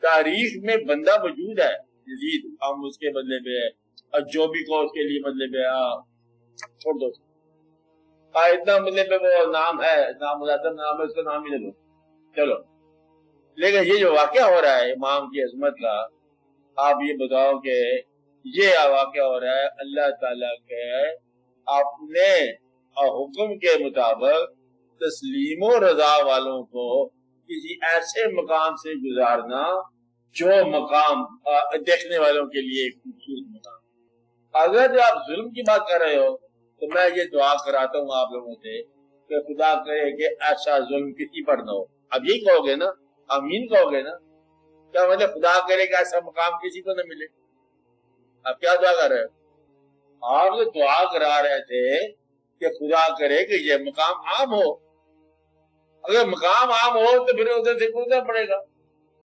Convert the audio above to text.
तारीख में बंदा मौजूद है यजीद, हम उसके बदले पे है, और जो भी को उसके लिए बदले पे छोड़ दो, इतना बदले पे वो नाम है, नाम नाम है, उसका नाम ही ले लो, चलो। लेकिन ये जो वाकया हो रहा है इमाम की अजमत का, आप ये बताओ कि ये वाकया हो रहा है अल्लाह ताला के अपने हुक्म के मुताबिक तस्लीम और रजा वालों को किसी ऐसे मकाम से गुजारना जो मकाम देखने वालों के लिए एक खूबसूरत मकाम। अगर आप जुल्म की बात कर रहे हो तो मैं ये दुआ कराता हूँ आप लोगों से कि खुदा करे कि ऐसा जुल्म किसी पर न हो। अब यही कहोगे ना, आमीन कहोगे ना? क्या मतलब खुदा करे कि ऐसा मकाम किसी को न मिले? आप क्या दुआ कर रहे हो? आप तो दुआ करा रहे थे कि खुदा करे कि ये मकाम आम हो। अगर मकाम आम हो तो फिर उधर से कूदना पड़ेगा।